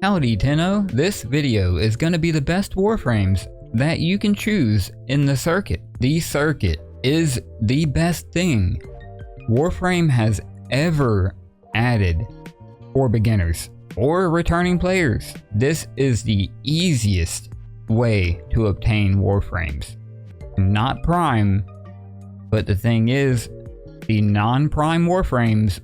Howdy Tenno, this video is going to be the best Warframes that you can choose in the circuit. The circuit is the best thing Warframe has ever added for beginners or returning players. This is the easiest way to obtain Warframes. Not Prime, but the thing is, the non-Prime Warframes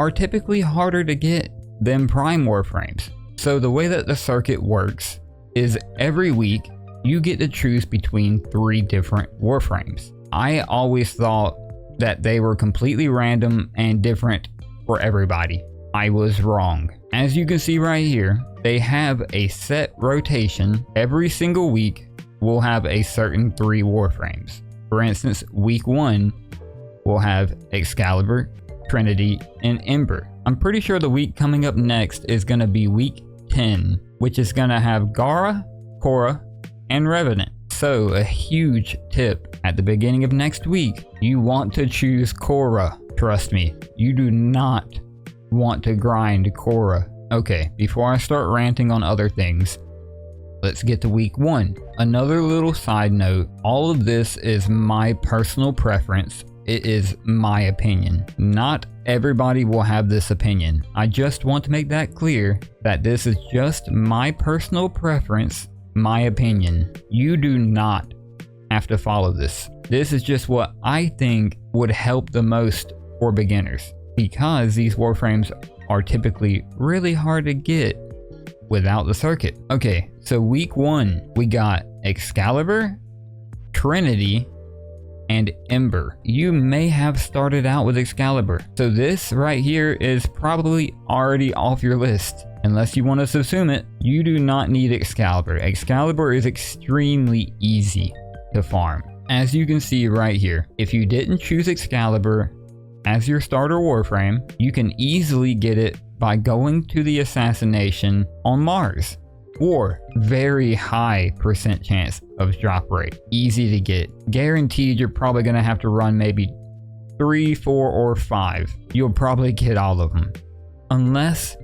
are typically harder to get than Prime Warframes. So the way that the circuit works is every week you get to choose between 3 different Warframes. I always thought that they were completely random and different for everybody. I was wrong. As you can see right here, they have a set rotation. Every single week we'll have a certain 3 Warframes. For instance, week 1 we'll have Excalibur, Trinity, and Ember. I'm pretty sure the week coming up next is going to be week 10, which is going to have Gara, Khora, and Revenant. So a huge tip, at the beginning of next week, you want to choose Khora. Trust me, you do not want to grind Khora. Okay, before I start ranting on other things, let's get to week 1. Another little side note, all of this is my personal preference. It is my opinion. Not everybody will have this opinion. I just want to make that clear that this is just my personal preference, my opinion. You do not have to follow this. This is just what I think would help the most for beginners, because these Warframes are typically really hard to get without the circuit. Okay, so week 1, we got Excalibur, Trinity, and Ember. You may have started out with Excalibur, so this right here is probably already off your list. Unless you want to subsume it, you do not need Excalibur. Excalibur is extremely easy to farm. As you can see right here, if you didn't choose Excalibur as your starter Warframe, you can easily get it by going to the assassination on Mars. Or very high % chance of drop rate. Easy to get. Guaranteed you're probably going to have to run maybe 3, 4, or 5. You'll probably get all of them. Unless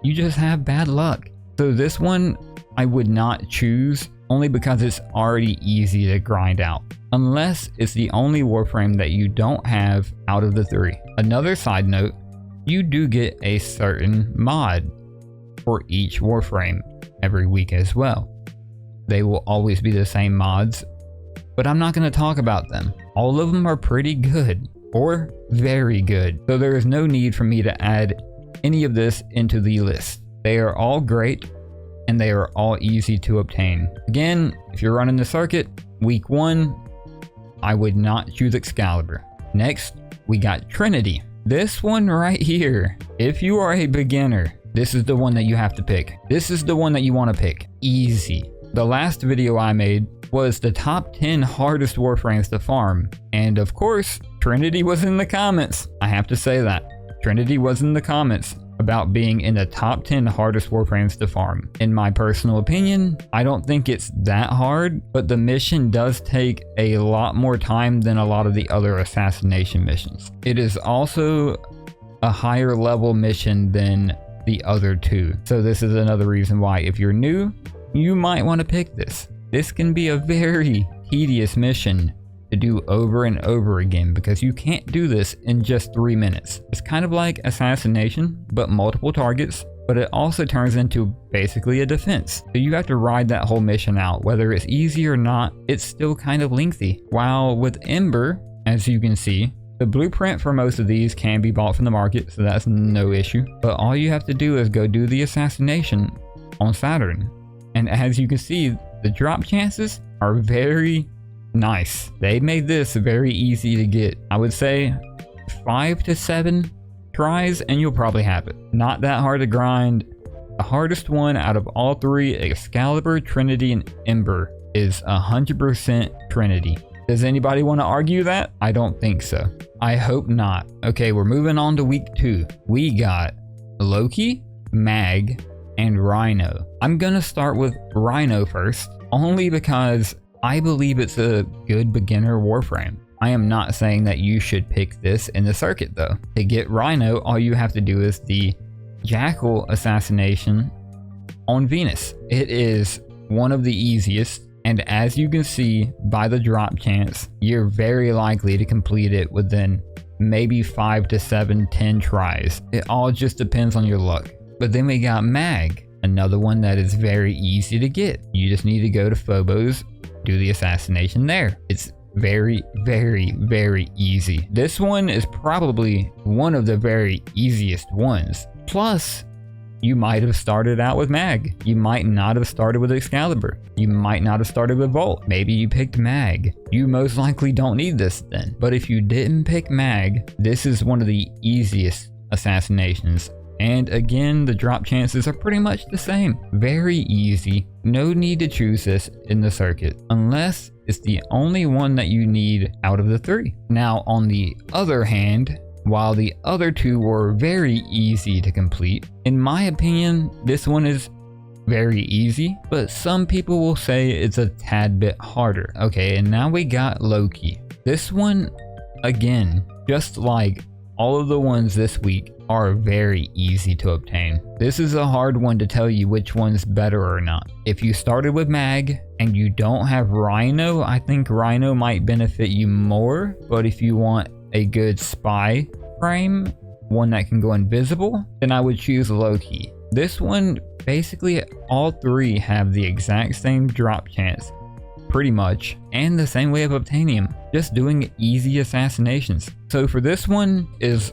you just have bad luck. So this one I would not choose, only because it's already easy to grind out. Unless it's the only Warframe that you don't have out of the 3. Another side note, you do get a certain mod for each Warframe every week as well. They will always be the same mods, but I'm not going to talk about them. All of them are pretty good or very good, so there is no need for me to add any of this into the list. They are all great and they are all easy to obtain. Again, if you're running the circuit, week 1, I would not choose Excalibur. Next, we got Trinity. This one right here, if you are a beginner, this is the one that you have to pick. This is the one that you want to pick. Easy. The last video I made was the top 10 hardest Warframes to farm. And of course, Trinity was in the comments. I have to say that. Trinity was in the comments about being in the top 10 hardest Warframes to farm. In my personal opinion, I don't think it's that hard, but the mission does take a lot more time than a lot of the other assassination missions. It is also a higher level mission than the other 2. So this is another reason why, if you're new, you might want to pick this. This can be a very tedious mission to do over and over again, because you can't do this in just 3 minutes. It's kind of like assassination, but multiple targets, but it also turns into basically a defense. So you have to ride that whole mission out. Whether it's easy or not, it's still kind of lengthy. While with Ember, as you can see, the blueprint for most of these can be bought from the market, so that's no issue. But all you have to do is go do the assassination on Saryn. And as you can see, the drop chances are very nice. They made this very easy to get. I would say 5 to 7 tries and you'll probably have it. Not that hard to grind. The hardest one out of all 3, Excalibur, Trinity, and Ember, is 100% Trinity. Does anybody want to argue that? I don't think so. I hope not. Okay, we're moving on to week 2. We got Loki, Mag, and Rhino. I'm gonna start with Rhino first, only because I believe it's a good beginner Warframe. I am not saying that you should pick this in the circuit though. To get Rhino, all you have to do is the Jackal assassination on Venus. It is one of the easiest, and as you can see by the drop chance, you're very likely to complete it within maybe 5 to 7, 10 tries. It all just depends on your luck. But then we got Mag, another one that is very easy to get. You just need to go to Phobos, do the assassination there. It's very, very, very easy. This one is probably one of the very easiest ones. Plus, you might have started out with Mag. You might not have started with Excalibur. You might not have started with Volt. Maybe you picked Mag. You most likely don't need this then. But if you didn't pick Mag, this is one of the easiest assassinations. And again, the drop chances are pretty much the same. Very easy. No need to choose this in the circuit, unless it's the only one that you need out of the 3. Now, on the other hand, while the other 2 were very easy to complete, in my opinion, this one is very easy, but some people will say it's a tad bit harder. Okay, and now we got Loki. This one, again, just like all of the ones this week, are very easy to obtain. This is a hard one to tell you which one's better or not. If you started with Mag and you don't have Rhino, I think Rhino might benefit you more, but if you want a good spy frame, one that can go invisible, then I would choose Loki. This one, basically all 3 have the exact same drop chance, pretty much, and the same way of obtaining them, just doing easy assassinations. So for this one is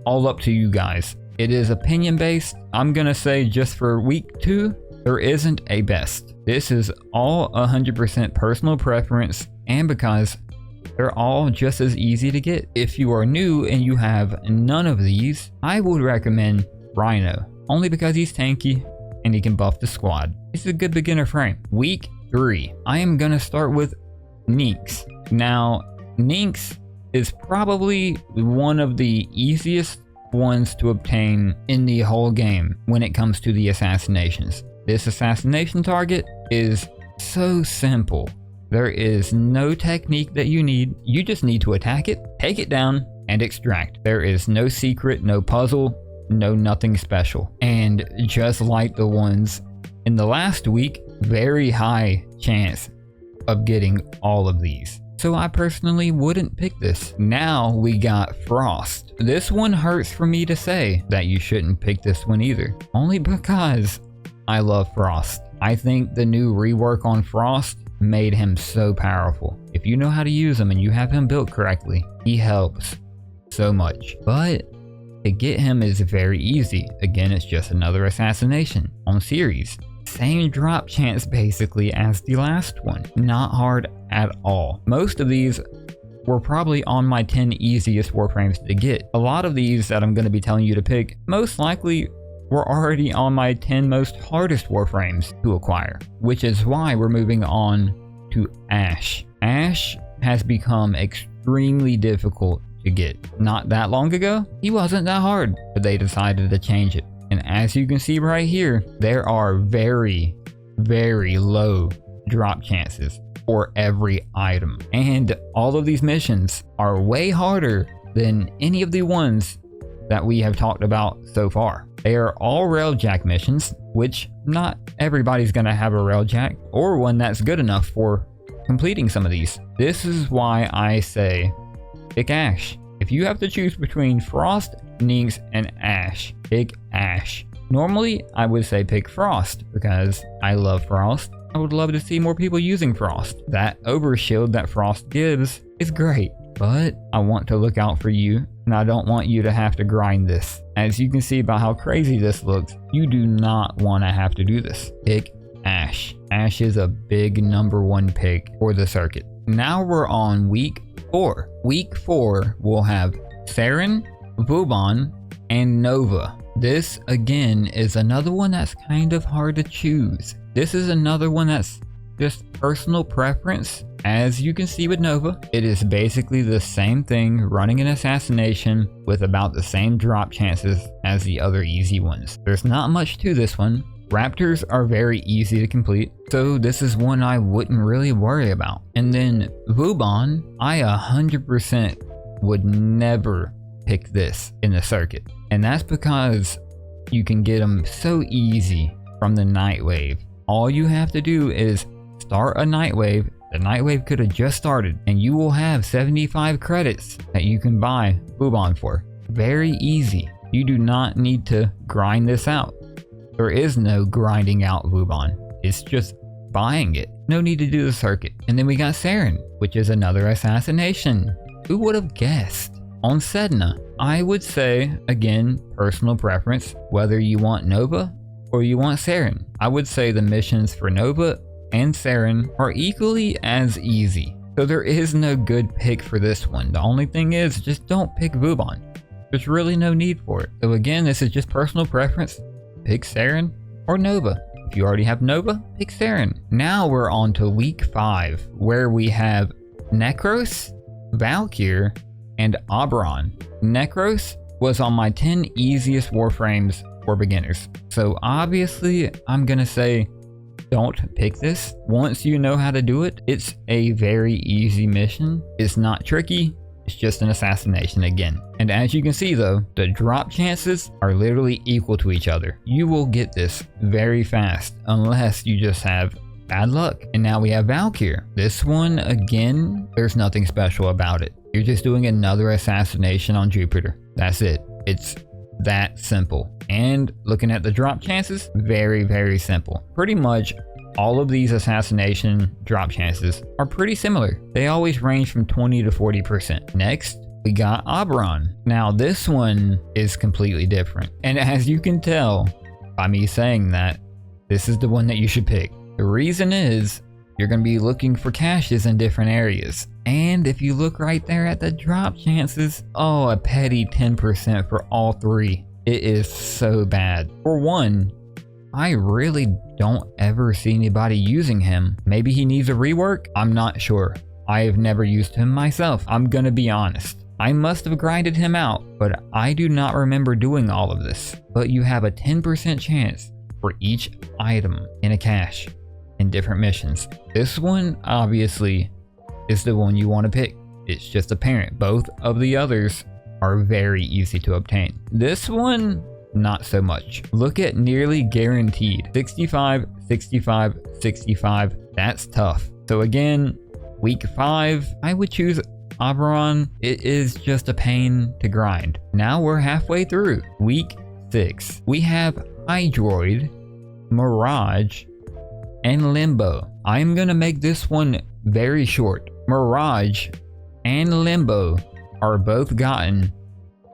all up to you guys. It is opinion based. I'm gonna say just for week 2, there isn't a best. This is all 100% personal preference, and because they're all just as easy to get. If you are new and you have none of these, I would recommend Rhino, only because he's tanky and he can buff the squad. It's a good beginner frame. Week 3, I am gonna start with Nyx. Now, Nyx is probably one of the easiest ones to obtain in the whole game when it comes to the assassinations. This assassination target is so simple. There is no technique that you need. You just need to attack it, take it down, and extract. There is no secret, no puzzle, no nothing special. And just like the ones in the last week, very high chance of getting all of these. So I personally wouldn't pick this. Now we got Frost. This one hurts for me to say that you shouldn't pick this one either, only because I love Frost. I think the new rework on Frost made him so powerful. If you know how to use him and you have him built correctly, he helps so much. But to get him is very easy. Again, it's just another assassination on series. Same drop chance basically as the last one. Not hard at all. Most of these were probably on my 10 easiest Warframes to get. A lot of these that I'm going to be telling you to pick most likely were already on my 10 most hardest Warframes to acquire, which is why we're moving on to Ashe. Ashe has become extremely difficult to get. Not that long ago, he wasn't that hard, but they decided to change it. And as you can see right here, there are very, very low drop chances for every item. And all of these missions are way harder than any of the ones that we have talked about so far. They are all railjack missions, which not everybody's gonna have a railjack or one that's good enough for completing some of these. This is why I say pick Ashe. If you have to choose between Frost, Nyx, and Ashe, pick Ashe. Normally, I would say pick Frost because I love Frost. I would love to see more people using Frost. That overshield that Frost gives is great, but I want to look out for you, and I don't want you to have to grind this. As you can see by how crazy this looks, you do not want to have to do this. Pick Ashe. Ashe is a big #1 pick for the circuit. Now we're on week 4. Week 4 will have Saryn, Vauban, and Nova. This again is another one that's kind of hard to choose. This is another one that's just personal preference. As you can see with Nova, it is basically the same thing, running an assassination with about the same drop chances as the other easy ones. There's not much to this one. Raptors are very easy to complete, so this is one I wouldn't really worry about. And then Vauban, I 100% would never pick this in the circuit. And that's because you can get them so easy from the Nightwave. All you have to do is start a Nightwave. The Nightwave could have just started, and you will have 75 credits that you can buy Vauban for. Very easy. You do not need to grind this out. There is no grinding out Vauban. It's just buying it. No need to do the circuit. And then we got Saryn, which is another assassination. Who would have guessed? On Sedna, I would say, again, personal preference, whether you want Nova or you want Saryn. I would say the missions for Nova and Saryn are equally as easy. So there is no good pick for this one. The only thing is, just don't pick Vauban. There's really no need for it. So again, this is just personal preference. Pick Saryn or Nova. If you already have Nova, pick Saryn. Now we're on to week 5, where we have Nekros, Valkyr, and Oberon. Nekros was on my 10 easiest Warframes for beginners. So obviously, I'm gonna say don't pick this. Once you know how to do it, it's a very easy mission. It's not tricky. It's just an assassination again. And as you can see though, the drop chances are literally equal to each other. You will get this very fast unless you just have bad luck. And now we have Valkyr. This one, again, there's nothing special about it. You're just doing another assassination on Jupiter. That's it. It's that simple. And looking at the drop chances, very, very simple. Pretty much all of these assassination drop chances are pretty similar. They always range from 20 to 40%. Next, we got Oberon. Now this one is completely different. And as you can tell by me saying that, this is the one that you should pick. The reason is you're going to be looking for caches in different areas. And if you look right there at the drop chances, oh, a petty 10% for all 3. It is so bad. For one, I really don't ever see anybody using him. Maybe he needs a rework? I'm not sure. I have never used him myself. I'm gonna be honest. I must have grinded him out, but I do not remember doing all of this. But you have a 10% chance for each item in a cache in different missions. This one, obviously, is the one you want to pick. It's just apparent. Both of the others are very easy to obtain. This one, not so much. Look at nearly guaranteed. 65, 65, 65. That's tough. So again, week 5, I would choose Oberon. It is just a pain to grind. Now we're halfway through. Week 6. We have Hydroid, Mirage, and Limbo. I'm gonna make this one very short. Mirage and Limbo are both gotten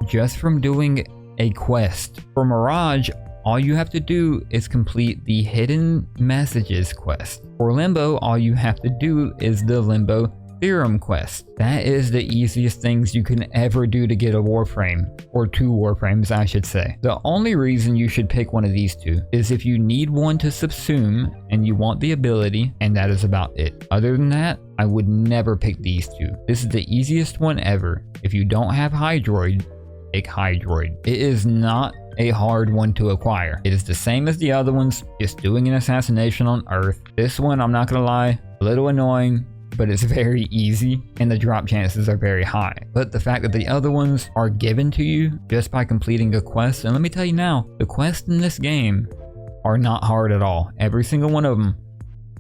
just from doing a quest. For Mirage, all you have to do is complete the Hidden Messages quest. For Limbo, all you have to do is the Limbo Theorem quest. That is the easiest things you can ever do to get a Warframe, or 2 Warframes I should say. The only reason you should pick one of these 2 is if you need one to subsume and you want the ability, and that is about it. Other than that, I would never pick these 2. This is the easiest one ever. If you don't have Hydroid, pick Hydroid. It is not a hard one to acquire. It is the same as the other ones, just doing an assassination on Earth. This one, I'm not gonna lie, a little annoying, but it's very easy and the drop chances are very high. But the fact that the other ones are given to you just by completing a quest, and let me tell you now, the quests in this game are not hard at all. Every single one of them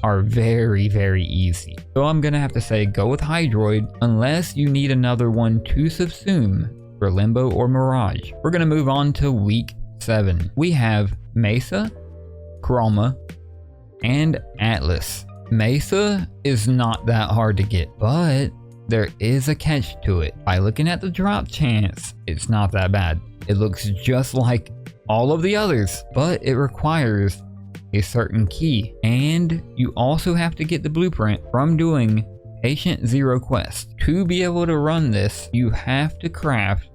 are very, very easy. So I'm gonna have to say go with Hydroid unless you need another one to subsume for Limbo or Mirage. We're gonna move on to week 7. We have Mesa, Chroma, and Atlas. Mesa is not that hard to get, but there is a catch to it. By looking at the drop chance, it's not that bad. It looks just like all of the others, but it requires a certain key. And you also have to get the blueprint from doing Patient Zero quest. To be able to run this, you have to craft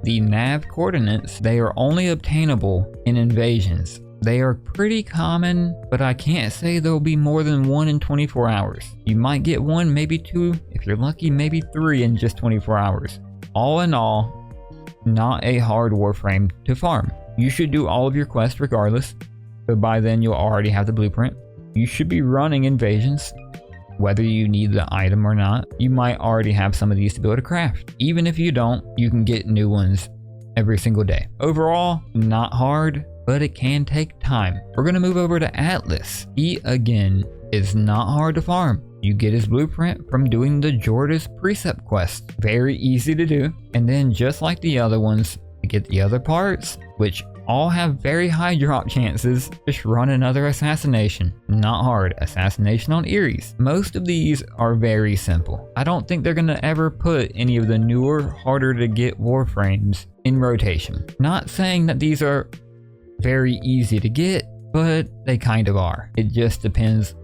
the nav coordinates. They are only obtainable in invasions. They are pretty common, but I can't say there'll be more than 1 in 24 hours. You might get 1, maybe 2, if you're lucky, maybe 3 in just 24 hours. All in all, not a hard Warframe to farm. You should do all of your quests regardless, so by then you'll already have the blueprint. You should be running invasions, whether you need the item or not. You might already have some of these to be able to craft. Even if you don't, you can get new ones every single day. Overall, not hard, but it can take time. We're gonna move over to Atlas. He, again, is not hard to farm. You get his blueprint from doing the Jordas Precept quest. Very easy to do. And then just like the other ones, to get the other parts, which all have very high drop chances, just run another assassination. Not hard. Assassination on Eries. Most of these are very simple. I don't think they're gonna ever put any of the newer, harder to get Warframes in rotation. Not saying that these are very easy to get, but they kind of are. It just depends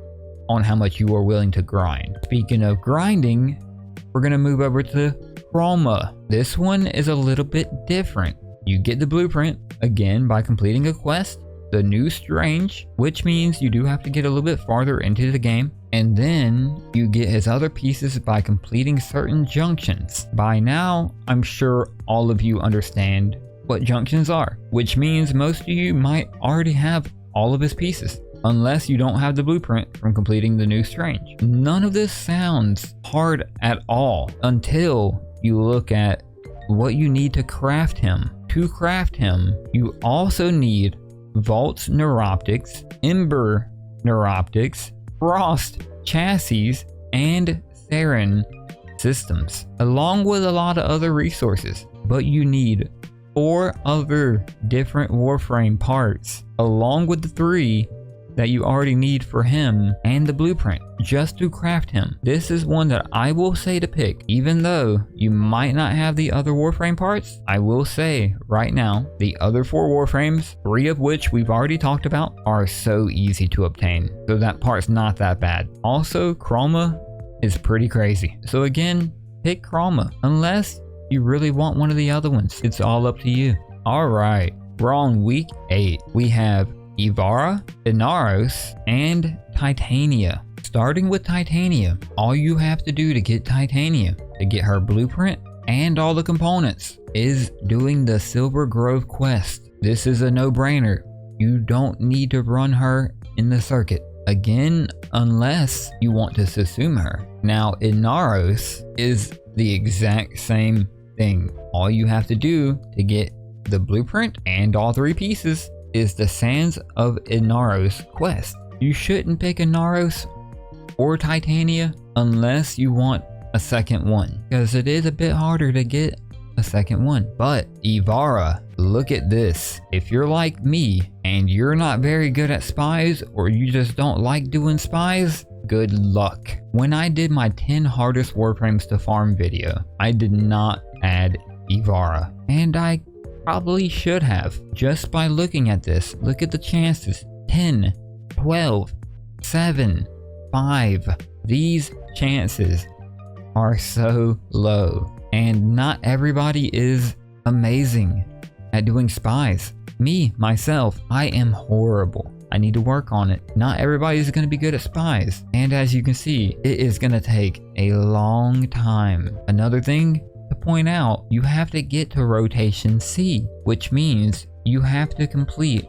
on how much you are willing to grind. Speaking of grinding, we're gonna move over to Chroma. This one is a little bit different. You get the blueprint, again, by completing a quest, the New Strange, which means you do have to get a little bit farther into the game, and then you get his other pieces by completing certain junctions. By now, I'm sure all of you understand what junctions are, which means most of you might already have all of his pieces, unless you don't have the blueprint from completing the New Strange. None of this sounds hard at all until you look at what you need to craft him. To craft him, you also need Vault's Neurologicz, Ember Neurologicz, Frost Chassis, and Saryn systems, along with a lot of other resources. But you need 4 other different Warframe parts, along with the 3 that you already need for him and the blueprint, just to craft him. This is one that I will say to pick. Even though you might not have the other Warframe parts, I will say right now, the other 4 Warframes, 3 of which we've already talked about, are so easy to obtain. So that part's not that bad. Also, Chroma is pretty crazy. So again, pick Chroma, unless you really want one of the other ones. It's all up to you. Alright, we're on week 8. We have Ivara, Inaros, and Titania. Starting with Titania, all you have to do to get Titania, to get her blueprint and all the components, is doing the Silver Grove quest. This is a no-brainer. You don't need to run her in the circuit. Again, unless you want to assume her. Now, Inaros is the exact same thing. All you have to do to get the blueprint and all 3 pieces is the Sands of Inaros quest. You shouldn't pick Inaros or Titania unless you want a second one, because it is a bit harder to get a second one. But Ivara, look at this. If you're like me and you're not very good at spies, or you just don't like doing spies, good luck. When I did my 10 hardest Warframes to farm video, I did not add Ivara, and I probably should have. Just by looking at this, look at the chances. 10, 12, 7, 5. These chances are so low, and not everybody is amazing at doing spies. Me, myself, I am horrible. I need to work on it. Not everybody is going to be good at spies, and as you can see, it is going to take a long time. Another thing to point out, you have to get to rotation C, which means you have to complete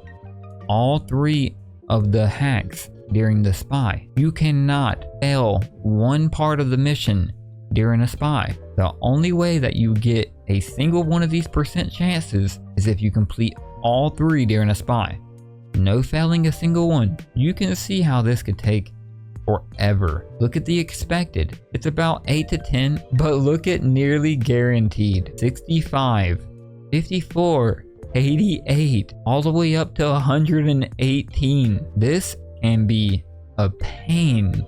all 3 of the hacks during the spy. You cannot fail one part of the mission during a spy. The only way that you get a single one of these percent chances is if you complete all 3 during a spy. No failing a single one. You can see how this could take forever. Look at the expected. It's about 8 to 10, but look at nearly guaranteed. 65, 54, 88, all the way up to 118. This can be a pain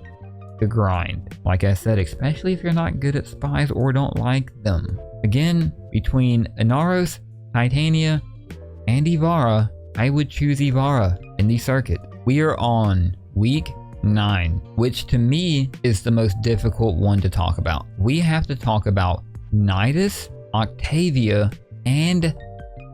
to grind. Like I said, especially if you're not good at spies or don't like them. Again, between Inaros, Titania, and Ivara, I would choose Ivara in the circuit. We are on week 9, which to me is the most difficult one to talk about. We have to talk about Nidus, Octavia, and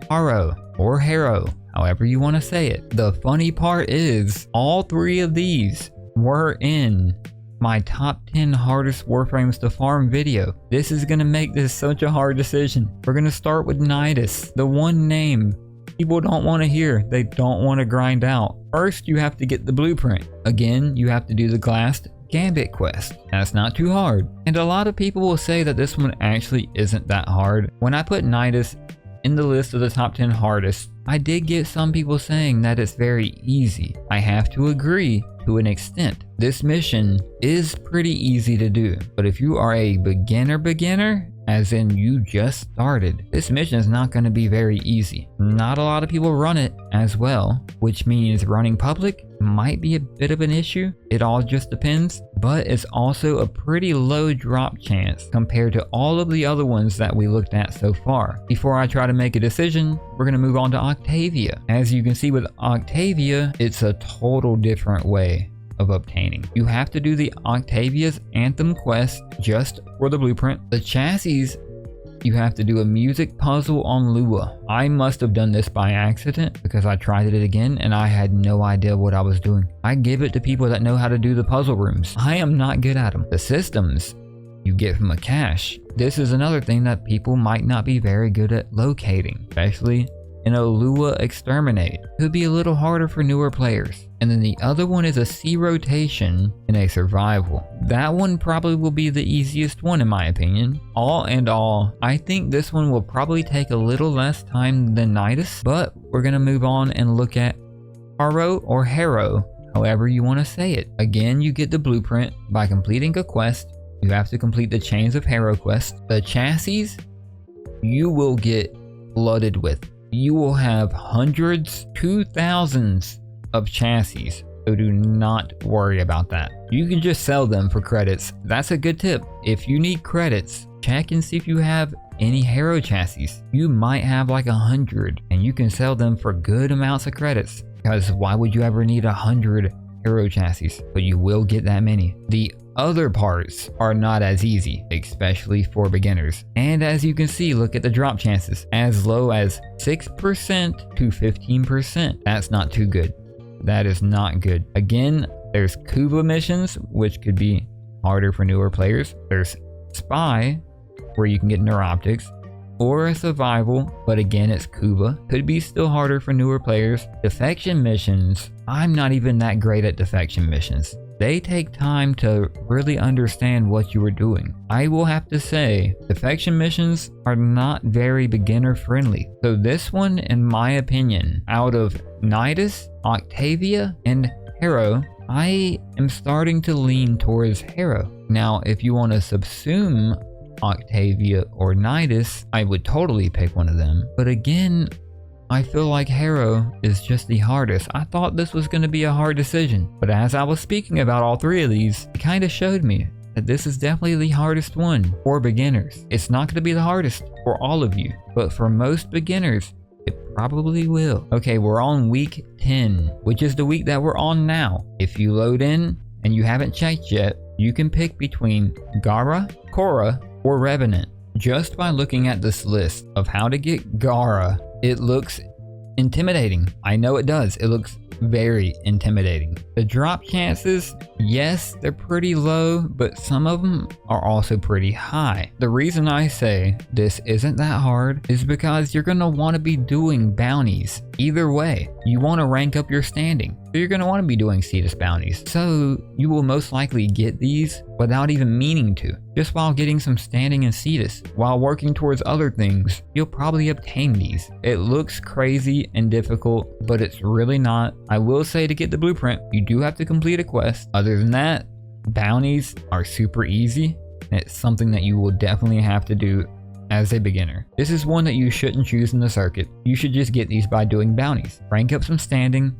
Harrow, or Harrow, however you want to say it. The funny part is, all 3 of these were in my top 10 hardest Warframes to farm video. This is going to make this such a hard decision. We're going to start with Nidus, the one name people don't want to hear. They don't want to grind out. First, you have to get the blueprint. Again, you have to do the Glassed Gambit quest. That's not too hard. And a lot of people will say that this one actually isn't that hard. When I put Nidus in the list of the top 10 hardest, I did get some people saying that it's very easy. I have to agree to an extent. This mission is pretty easy to do, but if you are a beginner, as in you just started, this mission is not going to be very easy. Not a lot of people run it as well, which means running public might be a bit of an issue. It all just depends, but it's also a pretty low drop chance compared to all of the other ones that we looked at so far. Before I try to make a decision, we're going to move on to Octavia. As you can see with Octavia, it's a total different way of obtaining. You have to do the Octavia's Anthem quest just for the blueprint. The chassis, you have to do a music puzzle on Lua. I must have done this by accident because I tried it again and I had no idea what I was doing. I give it to people that know how to do the puzzle rooms. I am not good at them. The systems you get from a cache. This is another thing that people might not be very good at locating, especially in a Lua Exterminate. Could be a little harder for newer players. And then the other one is a C rotation in a survival. That one probably will be the easiest one in my opinion. All in all, I think this one will probably take a little less time than Nidus, but we're gonna move on and look at Harrow or Harrow, however you want to say it. Again, you get the blueprint by completing a quest. You have to complete the Chains of Harrow quest. The chassis, you will get flooded with. You will have hundreds to thousands of chassis, so do not worry about that. You can just sell them for credits. That's a good tip. If you need credits, check and see if you have any Harrow chassis. You might have like 100 and you can sell them for good amounts of credits, because why would you ever need 100 Harrow chassis? But you will get that many. The other parts are not as easy, especially for beginners. And as you can see, look at the drop chances, as low as 6% to 15%. That's not too good. That is not good. Again, there's Kuva missions, which could be harder for newer players. There's Spy, where you can get Neurologicz, or a survival, but again it's Kuva. Could be still harder for newer players. Defection missions, I'm not even that great at defection missions. They take time to really understand what you are doing. I will have to say, defection missions are not very beginner friendly. So this one, in my opinion, out of Nidus, Octavia, and Harrow, I am starting to lean towards Harrow. Now, if you want to subsume Octavia or Nidus, I would totally pick one of them. But again, I feel like Harrow is just the hardest. I thought this was going to be a hard decision, but as I was speaking about all three of these, it kind of showed me that this is definitely the hardest one for beginners. It's not going to be the hardest for all of you, but for most beginners, it probably will. Okay, we're on week 10, which is the week that we're on now. If you load in and you haven't checked yet, you can pick between Gara, Khora, or Revenant. Just by looking at this list of how to get Gara, it looks intimidating. I know it does. It looks very intimidating. The drop chances, yes, they're pretty low, but some of them are also pretty high. The reason I say this isn't that hard is because you're going to want to be doing bounties. Either way, you want to rank up your standing. So you're going to want to be doing Cetus bounties. So you will most likely get these without even meaning to. Just while getting some standing in Cetus, while working towards other things, you'll probably obtain these. It looks crazy and difficult, but it's really not. I will say, to get the blueprint, you do have to complete a quest. Other than that, bounties are super easy. And it's something that you will definitely have to do as a beginner. This is one that you shouldn't choose in the circuit. You should just get these by doing bounties. Rank up some standing,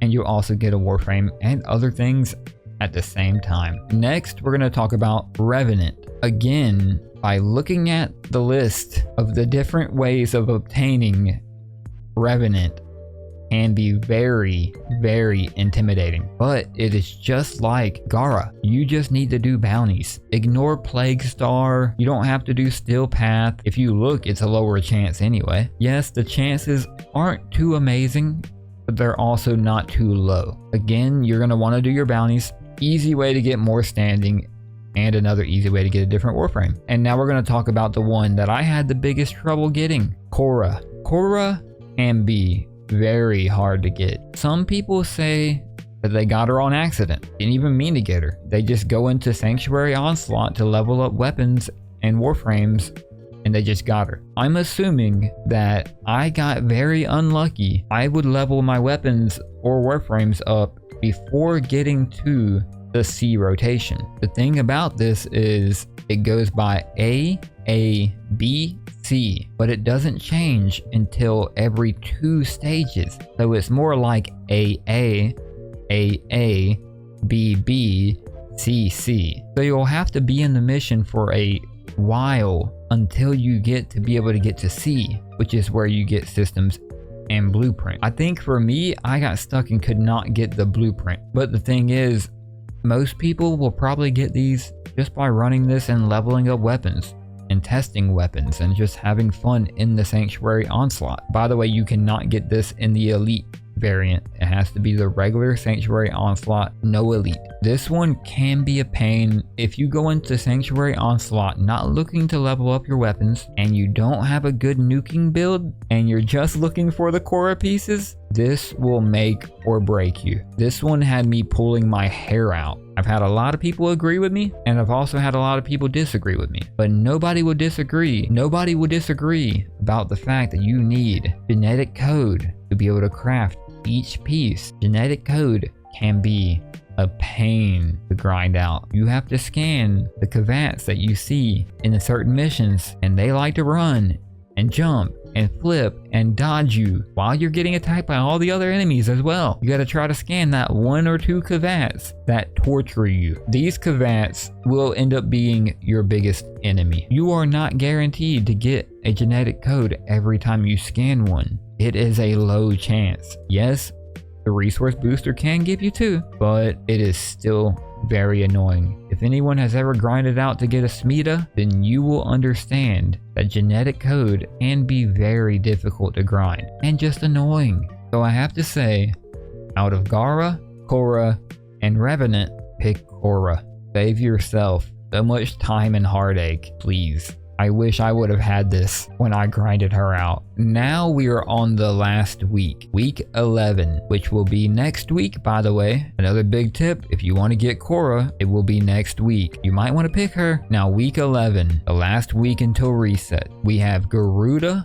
and you'll also get a Warframe and other things at the same time. Next, we're going to talk about Revenant. Again, by looking at the list of the different ways of obtaining Revenant, can be very, very intimidating, but it is just like Gara. You just need to do bounties. Ignore Plague Star. You don't have to do Steel Path. If you look, it's a lower chance anyway. Yes, the chances aren't too amazing, but they're also not too low. Again, you're going to want to do your bounties. Easy way to get more standing, and another easy way to get a different Warframe. And now we're going to talk about the one that I had the biggest trouble getting, Khora. Khora can be very hard to get. Some people say that they got her on accident. Didn't even mean to get her. They just go into Sanctuary Onslaught to level up weapons and Warframes and they just got her. I'm assuming that I got very unlucky. I would level my weapons or Warframes up before getting to the C rotation. The thing about this is it goes by A, B, C, but it doesn't change until every 2 stages. So it's more like A, B, C. So you'll have to be in the mission for a while until you get to be able to get to C, which is where you get systems and blueprint. I think for me, I got stuck and could not get the blueprint. But the thing is, most people will probably get these just by running this and leveling up weapons and testing weapons and just having fun in the Sanctuary Onslaught. By the way, you cannot get this in the Elite variant. It has to be the regular Sanctuary Onslaught, no Elite. This one can be a pain if you go into Sanctuary Onslaught not looking to level up your weapons and you don't have a good nuking build and you're just looking for the Khora pieces. This will make or break you. This one had me pulling my hair out. I've had a lot of people agree with me, and I've also had a lot of people disagree with me. But nobody will disagree. Nobody will disagree about the fact that you need genetic code to be able to craft each piece. Genetic code can be a pain to grind out. You have to scan the cavats that you see in the certain missions, and they like to run and jump and flip and dodge you while you're getting attacked by all the other enemies as well. You gotta try to scan that 1 or 2 cavats that torture you. These cavats will end up being your biggest enemy. You are not guaranteed to get a genetic code every time you scan one. It is a low chance. Yes, the resource booster can give you 2, but it is still very annoying. If anyone has ever grinded out to get a Smita, then you will understand that genetic code can be very difficult to grind and just annoying. So I have to say, out of Gara, Khora, and Revenant, pick Khora. Save yourself so much time and heartache, please. I wish I would have had this when I grinded her out. Now we are on the last week, week 11, which will be next week, by the way. Another big tip, if you want to get Khora, it will be next week. You might want to pick her. Now week 11, the last week until reset. We have Garuda,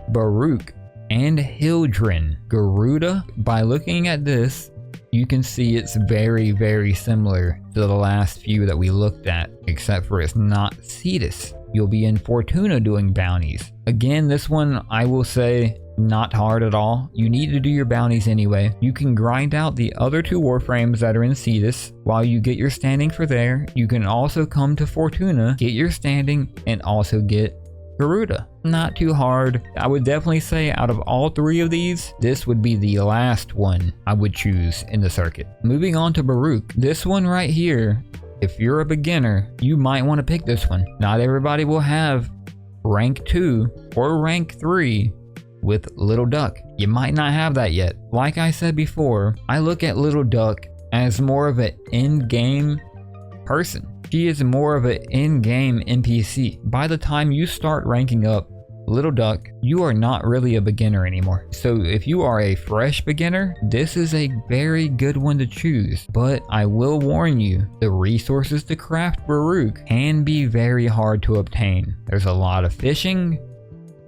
Baruch, and Hildren. Garuda, by looking at this, you can see it's very, very similar to the last few that we looked at, except for it's not Cetus. You'll be in Fortuna doing bounties. Again, this one, I will say, not hard at all. You need to do your bounties anyway. You can grind out the other 2 Warframes that are in Cetus while you get your standing for there. You can also come to Fortuna, get your standing, and also get Garuda. Not too hard. I would definitely say out of all 3 of these, this would be the last one I would choose in the circuit. Moving on to Baruch. This one right here, if you're a beginner, you might want to pick this one. Not everybody will have rank 2 or rank 3 with Little Duck. You might not have that yet. Like I said before, I look at Little Duck as more of an in-game person. She is more of an in-game NPC. By the time you start ranking up Little Duck, you are not really a beginner anymore. So if you are a fresh beginner, this is a very good one to choose. But I will warn you, the resources to craft Baruch can be very hard to obtain. There's a lot of fishing,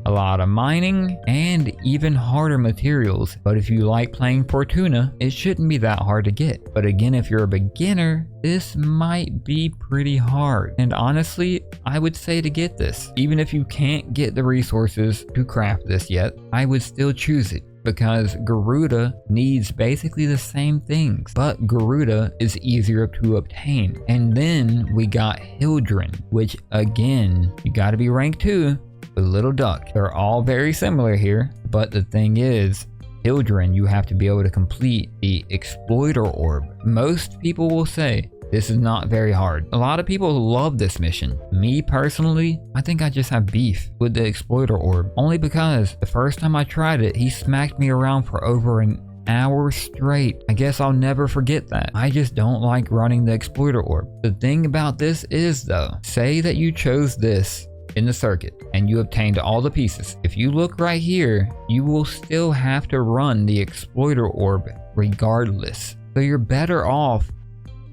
a lot of mining, and even harder materials. But if you like playing Fortuna, it shouldn't be that hard to get. But again, if you're a beginner, this might be pretty hard. And honestly, I would say to get this. Even if you can't get the resources to craft this yet, I would still choose it. Because Garuda needs basically the same things, but Garuda is easier to obtain. And then we got Hildren, which again, you gotta be rank 2. With Little Duck. They're all very similar here, but the thing is, Hildren, you have to be able to complete the Exploiter Orb. Most people will say this is not very hard. A lot of people love this mission. Me personally, I think I just have beef with the Exploiter Orb, only because the first time I tried it, he smacked me around for over an hour straight. I guess I'll never forget that. I just don't like running the Exploiter Orb. The thing about this is though, say that you chose this in the circuit and you obtained all the pieces. If you look right here, you will still have to run the Exploiter Orb regardless. So you're better off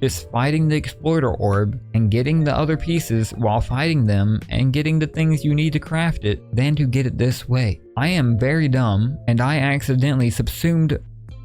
just fighting the exploiter orb and getting the other pieces while fighting them and getting the things you need to craft it than to get it this way. I am very dumb and I accidentally subsumed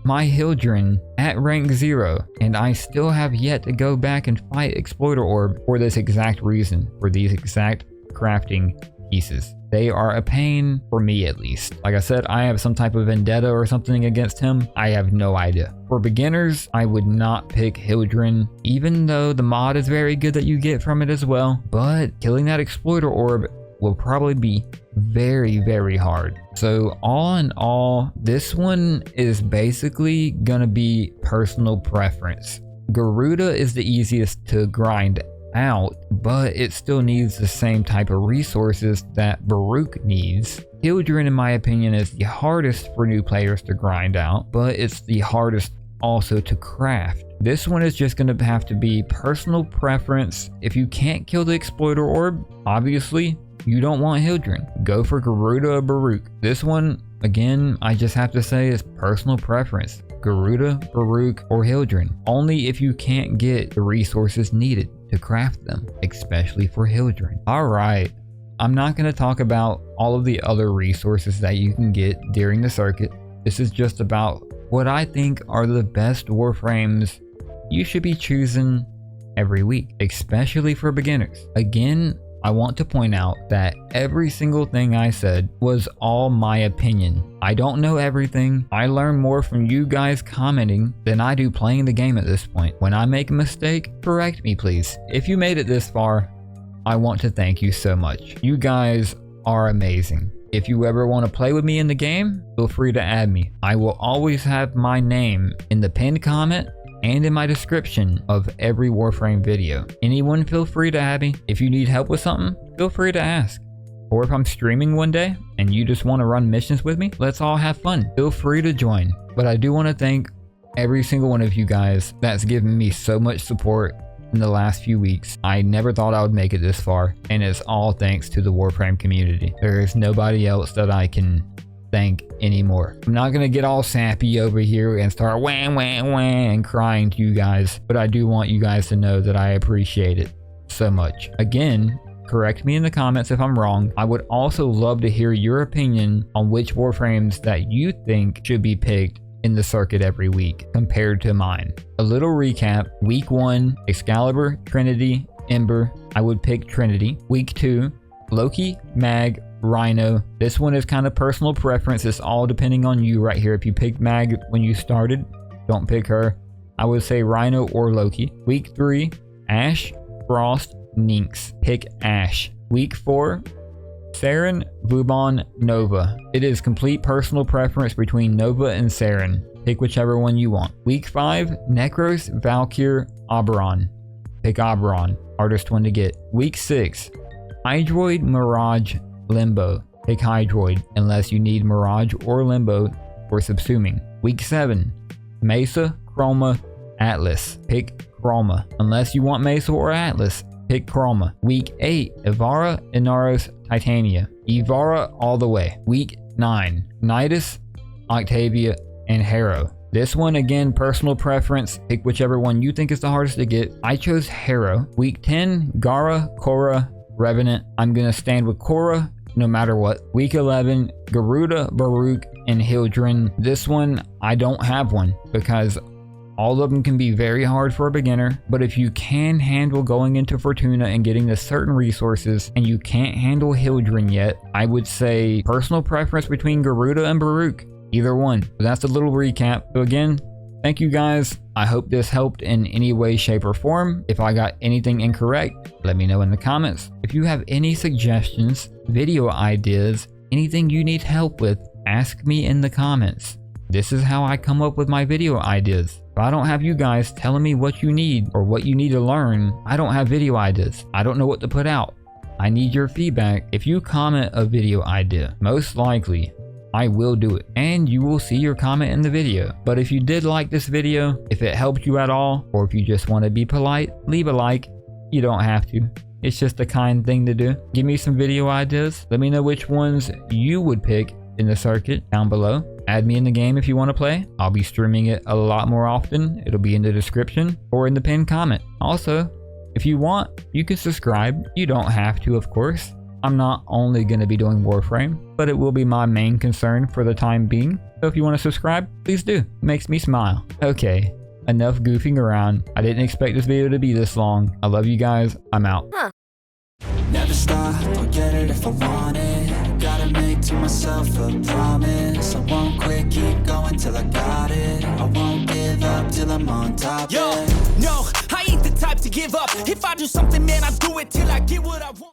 my Hydroid at rank 0 and I still have yet to go back and fight exploiter orb for this exact reason, for these exact crafting pieces. They are a pain for me, at least. Like I said, I have some type of vendetta or something against him. I have no idea. For beginners, I would not pick Hydroid, even though the mod is very good that you get from it as well. But killing that exploiter orb will probably be very, very hard. So all in all, this one is basically gonna be personal preference. Garuda is the easiest to grind out, but it still needs the same type of resources that Baruch needs. Hydroid, in my opinion, is the hardest for new players to grind out, but it's the hardest also to craft. This one is just going to have to be personal preference. If you can't kill the exploiter orb, obviously you don't want Hydroid. Go for Garuda or Baruch. This one, again, I just have to say is personal preference. Garuda, Baruch, or Hydroid. Only if you can't get the resources needed to craft them, especially for Hydroid. Alright, I'm not going to talk about all of the other resources that you can get during the circuit. This is just about what I think are the best Warframes you should be choosing every week, especially for beginners. Again, I want to point out that every single thing I said was all my opinion. I don't know everything. I learn more from you guys commenting than I do playing the game at this point. When I make a mistake, correct me please. If you made it this far, I want to thank you so much. You guys are amazing. If you ever want to play with me in the game, feel free to add me. I will always have my name in the pinned comment and in my description of every Warframe video. Anyone feel free to add me. If you need help with something, feel free to ask. Or if I'm streaming one day and you just want to run missions with me, let's all have fun. Feel free to join. But I do want to thank every single one of you guys that's given me so much support in the last few weeks. I never thought I would make it this far, and it's all thanks to the Warframe community. There is nobody else that I can thank anymore. I'm not gonna get all sappy over here and start wah wah wah and crying to you guys, but I do want you guys to know that I appreciate it so much. Again, correct me in the comments if I'm wrong. I would also love to hear your opinion on which Warframes that you think should be picked in the circuit every week compared to mine. A little recap: week 1, Excalibur, Trinity, Ember. I would pick Trinity. Week 2, Loki, Mag, Rhino. This one is kind of personal preference. It's all depending on you right here. If you picked Mag when you started, don't pick her. I would say Rhino or Loki. Week 3, Ashe, Frost, Nyx. Pick Ashe. Week 4, Saryn, Vauban, Nova. It is complete personal preference between Nova and Saryn. Pick whichever one you want. Week 5, Nekros, Valkyr, Oberon. Pick Oberon. Hardest one to get. Week 6, Hydroid, Mirage, Limbo. Pick Hydroid unless you need Mirage or Limbo for subsuming. Week 7, Mesa, Chroma, Atlas. Pick Chroma. Unless you want Mesa or Atlas, pick Chroma. Week 8, Ivara, Inaros, Titania. Ivara all the way. Week 9, Nidus, Octavia, and Harrow. This one, again, personal preference. Pick whichever one you think is the hardest to get. I chose Harrow. Week 10, Gara, Khora, Revenant. I'm going to stand with Khora no matter what. Week 11, Garuda, Baruch, and Hydroid. This one, I don't have one because all of them can be very hard for a beginner, but if you can handle going into Fortuna and getting the certain resources and you can't handle Hydroid yet, I would say personal preference between Garuda and Baruch. Either one. But that's a little recap. So again, thank you guys. I hope this helped in any way, shape, or form. If I got anything incorrect, let me know in the comments. If you have any suggestions, video ideas, anything you need help with, ask me in the comments. This is how I come up with my video ideas. If I don't have you guys telling me what you need or what you need to learn, I don't have video ideas. I don't know what to put out. I need your feedback. If you comment a video idea, most likely I will do it, and you will see your comment in the video. But if you did like this video, if it helped you at all, or if you just want to be polite, leave a like. You don't have to. It's just a kind thing to do. Give me some video ideas. Let me know which ones you would pick in the circuit down below. Add me in the game if you want to play. I'll be streaming it a lot more often. It'll be in the description or in the pinned comment. Also, if you want, you can subscribe. You don't have to, of course. I'm not only going to be doing Warframe, but it will be my main concern for the time being. So if you want to subscribe, please do. It makes me smile. Okay, enough goofing around. I didn't expect this video to be this long. I love you guys. I'm out. Never stop, I'll get it if I want it. Gotta make to myself a promise. I won't quit, keep going till I got it. I won't give up till I'm on top. Yo, no, I ain't the type to give up. If I do something, man, I do it till I get what I want.